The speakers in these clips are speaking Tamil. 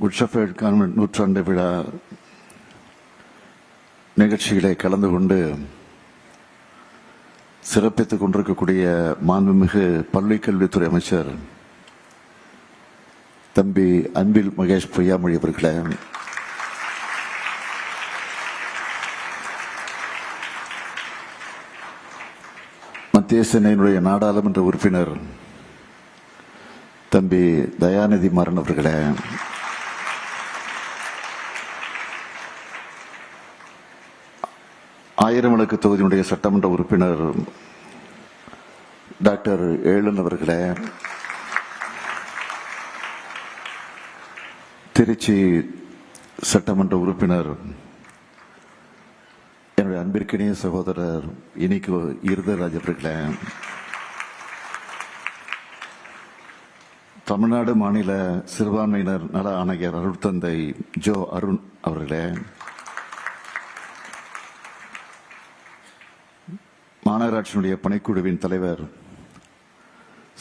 குட் ஷெப்பர்ட் கான்வென்ட் நூற்றாண்டு விழா நிகழ்ச்சிகளை கலந்து கொண்டு சிறப்பித்துக் கொண்டிருக்கக்கூடிய மாண்புமிகு பள்ளிக்கல்வித்துறை அமைச்சர் தம்பி அன்பில் மகேஷ் பொய்யாமொழி அவர்களே, மத்திய சென்னையினுடைய நாடாளுமன்ற உறுப்பினர் தம்பி தயாநிதி மாறன் அவர்களே, ஆயிரம் விளக்கு தொகுதியினுடைய சட்டமன்ற உறுப்பினர் டாக்டர் ஏழன் அவர்களே, திருச்சி சட்டமன்ற உறுப்பினர் என்னுடைய அன்பிற்கினிய சகோதரர் இனிக்கு இருதராஜ் அவர்களே, தமிழ்நாடு மாநில சிறுபான்மையினர் நல ஆணையர் அருட்தந்தை ஜோ அருண் அவர்களே, மாநகராட்சியினுடைய பணிக்குழுவின் தலைவர்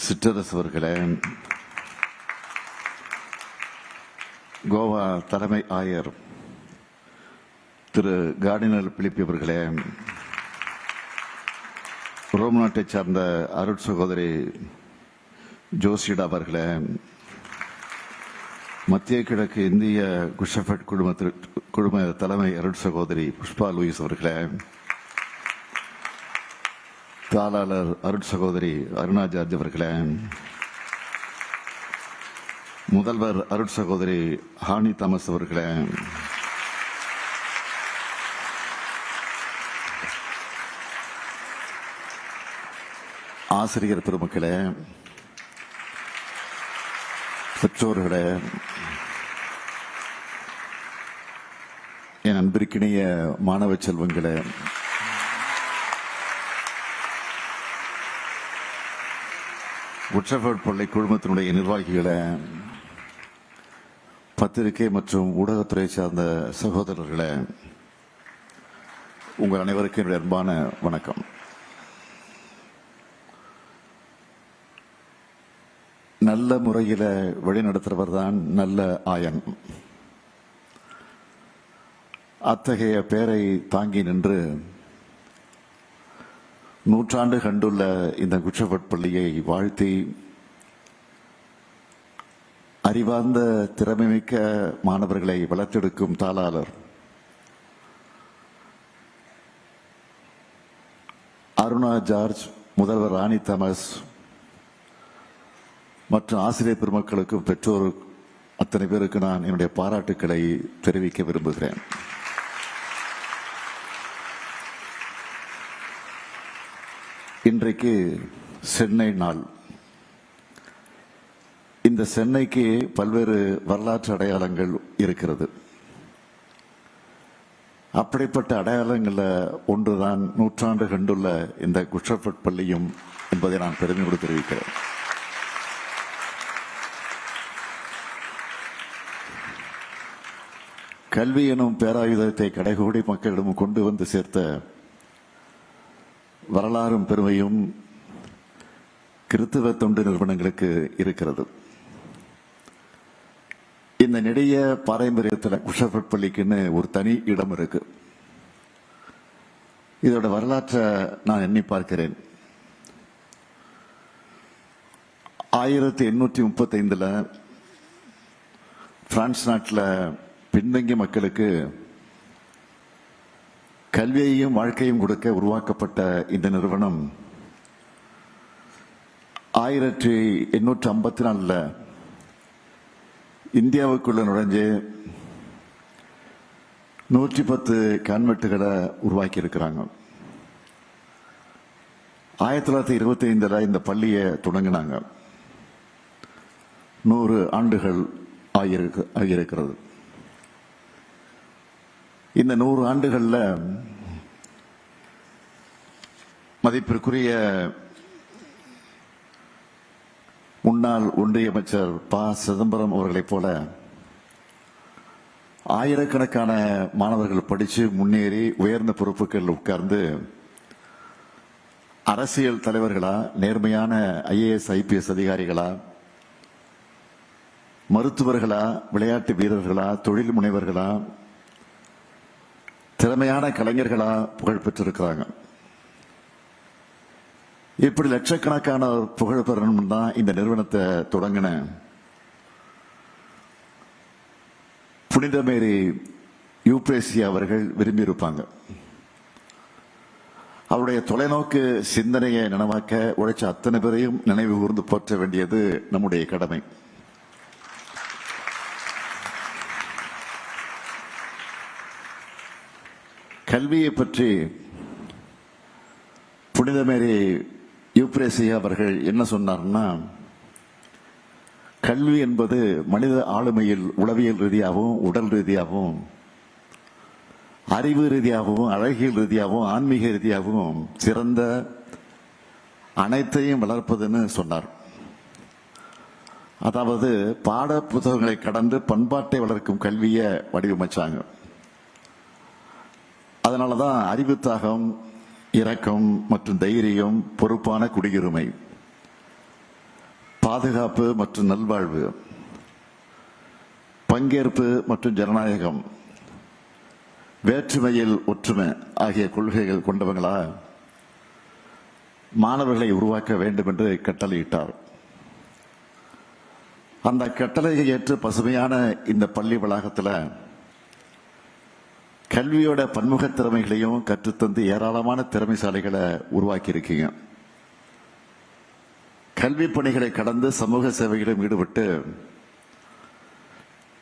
சிற்றரசு அவர்களே, கோவா தலைமை ஆயர் திரு கார்டினல் பிலிப்பி அவர்களே, ரோம் நாட்டைச் சார்ந்த அருட் சகோதரி ஜோசிடா அவர்களே, மத்திய கிழக்கு இந்திய குட் ஷெப்பர்ட் குழும தலைமை அருட் சகோதரி புஷ்பா லூயிஸ் அவர்களே, தாளாளர் அருட் சகோதரி அருணா ஜார்ஜ் அவர்களே, முதல்வர் அருட் சகோதரி ஹானி தாமஸ் அவர்களே, ஆசிரியர் பெருமக்களே, பெற்றோர்களே, என் அன்பிற்கினிய மாணவ செல்வங்களே, குட் ஷெப்பர்ட் பள்ளி குழுமத்தினுடைய நிர்வாகிகளே, பத்திரிகை மற்றும் ஊடகத்துறை சார்ந்த சகோதரர்களே, உங்கள் அனைவருக்கும் என்னுடைய அன்பான வணக்கம். நல்ல முறையில் வழிநடத்துறவர் தான் நல்ல ஆயன். அத்தகைய பெயரை தாங்கி நின்று நூற்றாண்டு கண்டுள்ள இந்த குட் ஷெப்பர்ட் பள்ளியை வாழ்த்தி அறிவார்ந்த திறமைமிக்க மாணவர்களை வளர்த்தெடுக்கும் தாளாளர் அருணா ஜார்ஜ், முதல்வர் ராணி தாமஸ் மற்றும் ஆசிரியர் பெருமக்களுக்கும் பெற்றோர் அத்தனை பேருக்கு நான் என்னுடைய பாராட்டுக்களை தெரிவிக்க விரும்புகிறேன். இன்றைக்கு சென்னை நாள். இந்த சென்னைக்கு பல்வேறு வரலாற்று அடையாளங்கள் இருக்கிறது. அப்படிப்பட்ட அடையாளங்கள்ல ஒன்றுதான் நூற்றாண்டு கண்டுள்ள இந்த குட் ஷெப்பர்ட் பள்ளியும் என்பதை நான் பெருமையோடு தெரிவிக்கிறேன். கல்வி எனும் பேராயுதத்தை கடைகோடி மக்களிடம் கொண்டு வந்து சேர்த்த வரலாறும் பெருமையும் கிறித்துவ தொண்டு நிறுவனங்களுக்கு இருக்கிறது. இந்த நெடிய பாரம்பரியத்தில் குட் ஷெப்பர்ட் பள்ளிக்குன்னு ஒரு தனி இடம் இருக்கு. இதோட வரலாற்றை நான் எண்ணி பார்க்கிறேன். 1835 பிரான்ஸ் நாட்டில் பின்தங்கிய மக்களுக்கு கல்வியையும் வாழ்க்கையும் கொடுக்க உருவாக்கப்பட்ட இந்த நிறுவனம் 1854 இந்தியாவுக்குள்ள நுழைஞ்சு 110 கான்வென்ட்டுகளை உருவாக்கி இருக்கிறாங்க. 1925 இந்த பள்ளியை தொடங்கினாங்க. 100 ஆண்டுகள் ஆகியிருக்கிறது. இந்த 100 ஆண்டுகள்ல மதிப்பிற்குரிய முன்னாள் ஒன்றிய அமைச்சர் ப. சிதம்பரம் அவர்களைப் போல ஆயிரக்கணக்கான மாணவர்கள் படிச்சு முன்னேறி உயர்ந்த பொறுப்புகளில் உட்கார்ந்து அரசியல் தலைவர்களா, நேர்மையான IAS IPS அதிகாரிகளா, மருத்துவர்களா, விளையாட்டு வீரர்களா, தொழில் முனைவர்களா, திறமையான கலைஞர்களா புகழ் பெற்றிருக்கிறாங்க. இப்படி லட்சக்கணக்கான புகழ் பெறணும் தான் இந்த நிறுவனத்தை தொடங்கின புனித மேரி யூப்ரேசி அவர்கள் விரும்பியிருப்பாங்க. அவருடைய தொலைநோக்கு சிந்தனையை நனவாக்க உழைச்ச அத்தனை பேரையும் நினைவு கூர்ந்து போற்ற வேண்டியது நம்முடைய கடமை. கல்வியை பற்றி புனித மேரி யூப்ரேசி அவர்கள் என்ன சொன்னார்னா, கல்வி என்பது மனித ஆளுமையில் உளவியல் ரீதியாகவும், உடல் ரீதியாகவும், அறிவு ரீதியாகவும், அழகியல் ரீதியாகவும், ஆன்மீக ரீதியாகவும் சிறந்த அனைத்தையும் வளர்ப்பதுன்னு சொன்னார். அதாவது பாட புத்தகங்களை கடந்து பண்பாட்டை வளர்க்கும் கல்வியை வடிவமைச்சாங்க. அதனாலதான் அறிவு தாகம், இரக்கம் மற்றும் தைரியம், பொறுப்பான குடியுரிமை, பாதுகாப்பு மற்றும் நல்வாழ்வு, பங்கேற்பு மற்றும் ஜனநாயகம், வேற்றுமையில் ஒற்றுமை ஆகிய கொள்கைகள் கொண்டவங்களா மாணவர்களை உருவாக்க வேண்டும் என்று கட்டளையிட்டார். அந்த கட்டளையை ஏற்று பசுமையான இந்த பள்ளி வளாகத்தில் கல்வியோட பன்முக திறமைகளையும் கற்றுத்தந்து ஏராளமான திறமைசாலிகளை உருவாக்கி இருக்கீங்க. கல்வி பணிகளை கடந்து சமூக சேவைகளிலும் ஈடுபட்டு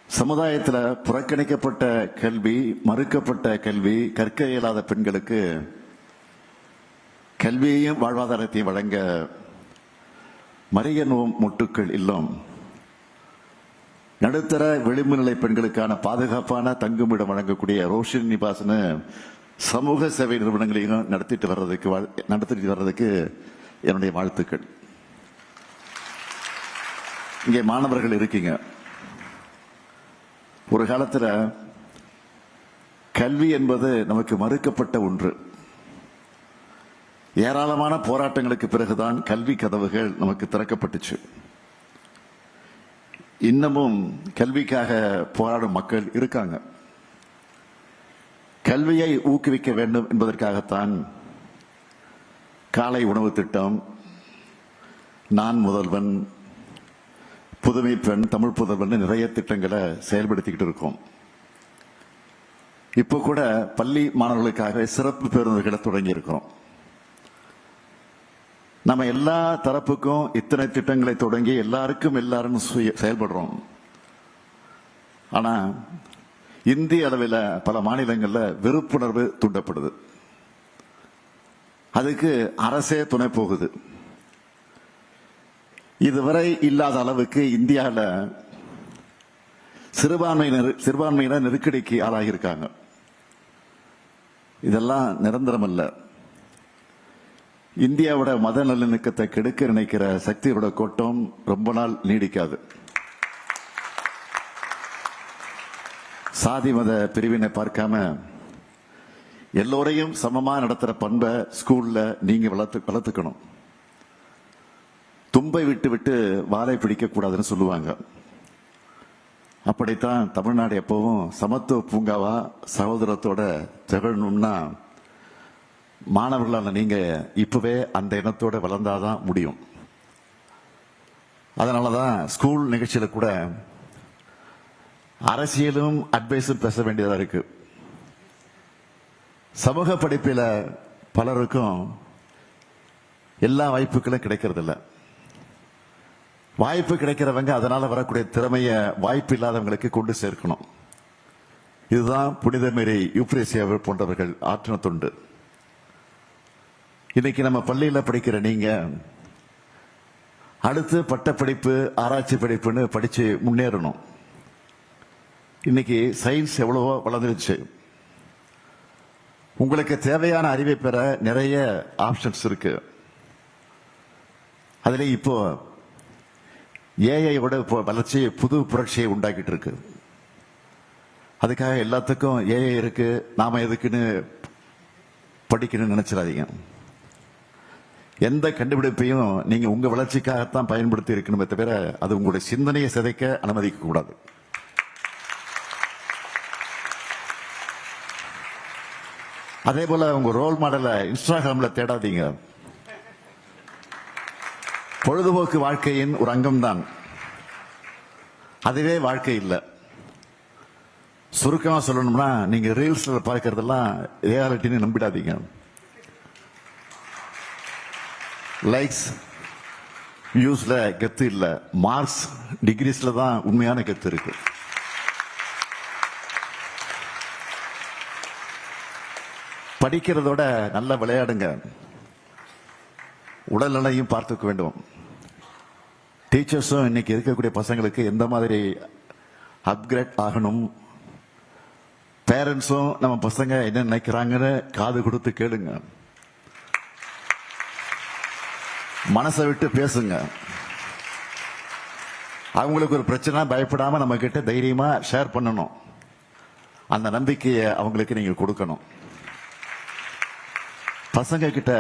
சமுதாயத்தில் புறக்கணிக்கப்பட்ட கல்வி, மறுக்கப்பட்ட கல்வி, கற்க இயலாத பெண்களுக்கு கல்வியையும் வாழ்வாதாரத்தையும் வழங்க மரியனோம் மொட்டுக்கள் இல்லம், நடுத்தர விளிம்பு நிலை பெண்களுக்கான பாதுகாப்பான தங்குமிடம் வழங்கக்கூடிய ரோஷன் நிபாஸ்னு சமூக சேவை நிறுவனங்களையும் நடத்திட்டு வர்றதுக்கு என்னுடைய வாழ்த்துக்கள். இங்கே மாணவர்கள் இருக்கீங்க. ஒரு காலத்தில் கல்வி என்பது நமக்கு மறுக்கப்பட்ட ஒன்று. ஏராளமான போராட்டங்களுக்கு பிறகுதான் கல்வி கதவுகள் நமக்கு திறக்கப்பட்டுச்சு. இன்னமும் கல்விக்காக போராடும் மக்கள் இருக்காங்க. கல்வியை ஊக்குவிக்க வேண்டும் என்பதற்காகத்தான் காலை உணவு திட்டம், நான் முதல்வன், புதுமை பெண், தமிழ் புதல்வன் நிறைய திட்டங்களை செயல்படுத்திக்கிட்டு இருக்கோம். இப்போ கூட பள்ளி மாணவர்களுக்காக சிறப்பு பேருந்துகளை தொடங்கி இருக்கிறோம். நம்ம எல்லா தரப்புக்கும் இத்தனை திட்டங்களை தொடங்கி எல்லாருக்கும் எல்லாரும் செயல்படுறோம். ஆனா இந்திய அளவில் பல மாநிலங்களில் வெறுப்புணர்வு தூண்டப்படுது. அதுக்கு அரசே துணை போகுது. இதுவரை இல்லாத அளவுக்கு இந்தியாவில் சிறுபான்மையினர் நெருக்கடிக்கு ஆளாகியிருக்காங்க. இதெல்லாம் நிரந்தரம் அல்ல. இந்தியாவோட மத நல்லிணக்கத்தை கெடுக்க நினைக்கிற சக்தியோட கோட்டம் ரொம்ப நாள் நீடிக்காது. சாதி மத பிரிவினை பார்க்காம எல்லோரையும் சமமா நடத்துற பண்பை ஸ்கூல்ல நீங்க வளர்த்துக்கணும். தும்பை விட்டு விட்டு வாழை பிடிக்க கூடாதுன்னு சொல்லுவாங்க. அப்படித்தான் தமிழ்நாடு எப்பவும் சமத்துவ பூங்காவா சகோதரத்தோட திகழணும்னா மாணவர்களான நீங்க இப்பவே அந்த எண்ணத்தோட வளர்ந்தாதான் முடியும். அதனாலதான் ஸ்கூல் நிகழ்ச்சியில கூட அரசியலும் அட்வைஸும் பேச வேண்டியதா இருக்கு. சமூக படிப்பில் பலருக்கும் எல்லா வாய்ப்புகளும் கிடைக்கிறது இல்லை. வாய்ப்பு கிடைக்கிறவங்க அதனால வரக்கூடிய திறமைய வாய்ப்பு இல்லாதவங்களுக்கு கொண்டு சேர்க்கணும். இதுதான் புனித மேரி யூப்ரேசி போன்றவர்கள் ஆற்றின தொண்டு. இன்னைக்கு நம்ம பள்ளியில் படிக்கிற நீங்க அடுத்து பட்டப்படிப்பு, ஆராய்ச்சி படிப்புன்னு படிச்சு முன்னேறணும். இன்னைக்கு சயின்ஸ் எவ்வளவோ வளர்ந்துருச்சு. உங்களுக்கு தேவையான அறிவை பெற நிறைய ஆப்ஷன்ஸ் இருக்கு. அதுல இப்போ ஏஐயோட வளர்ச்சி புது புரட்சியை உண்டாக்கிட்டு இருக்கு. அதுக்காக எல்லாத்துக்கும் ஏஐ இருக்கு, நாம எதுக்குன்னு படிக்கணும்னு நினைச்சிடாதீங்க. எந்த கண்டுபிடிப்பையும் நீங்க உங்க வளர்ச்சிக்காகத்தான் பயன்படுத்தி இருக்கணுமே தவிர அது உங்களுடைய சிந்தனையை சிதைக்க அனுமதிக்க கூடாது. அதே போல உங்க ரோல் மாடலை இன்ஸ்டாகிராம்ல தேடாதீங்க. பொழுதுபோக்கு வாழ்க்கையின் ஒரு அங்கம்தான், அதுவே வாழ்க்கை இல்லை. சுருக்கமா சொல்லணும்னா நீங்க ரீல்ஸ்ல பார்க்கறதெல்லாம் ரியாலிட்டின்னு நம்பிடாதீங்க. லைக்ஸ் வியூஸ்ல கெத்து இல்ல, மார்க்ஸ் டிகிரிஸ்ல தான் உண்மையான கெத்து இருக்கு. படிக்கிறதோட நல்லா விளையாடுங்க, உடல் நலையும் பார்த்துக்க வேண்டும். டீச்சர்ஸும் இன்னைக்கு இருக்கக்கூடிய பசங்களுக்கு எந்த மாதிரி அப்கிரேட் ஆகணும், பேரண்ட்ஸும் நம்ம பசங்க என்ன நினைக்கிறாங்கன்னு காது கொடுத்து கேளுங்க, மனசை விட்டு பேசுங்க. அவங்களுக்கு ஒரு பிரச்சனை பயப்படாம நம்ம கிட்ட தைரியமா ஷேர் பண்ணணும். அந்த நம்பிக்கையை அவங்களுக்கு நீங்க கொடுக்கணும். பசங்க கிட்ட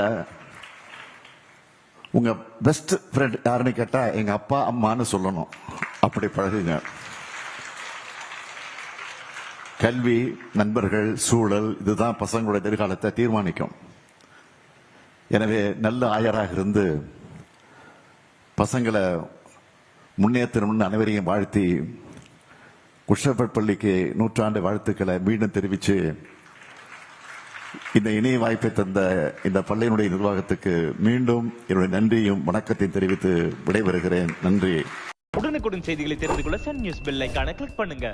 உங்க பெஸ்ட் ஃப்ரெண்ட் யாருன்னு கேட்டா எங்க அப்பா அம்மான்னு சொல்லணும். அப்படி பழகுங்க. கல்வி, நண்பர்கள், சூழல் இதுதான் பசங்களுடைய எதிர்காலத்தை தீர்மானிக்கும். எனவே நல்ல ஆயராக இருந்து பசங்களை முன்னேற்றணும்னு அனைவரையும் வாழ்த்தி குஷப்பட் பள்ளிக்கு 100 ஆண்டு வாழ்த்துக்களை மீண்டும் தெரிவித்து இந்த இணைய வாய்ப்பை தந்த இந்த பள்ளியினுடைய நிர்வாகத்துக்கு மீண்டும் என்னுடைய நன்றியும் வணக்கத்தையும் தெரிவித்து விடைபெறுகிறேன். நன்றி. உடனுக்குடன் செய்திகளை தெரிந்து கொள்ள சன் நியூஸ் பெல் ஐகானை கிளிக் பண்ணுங்க.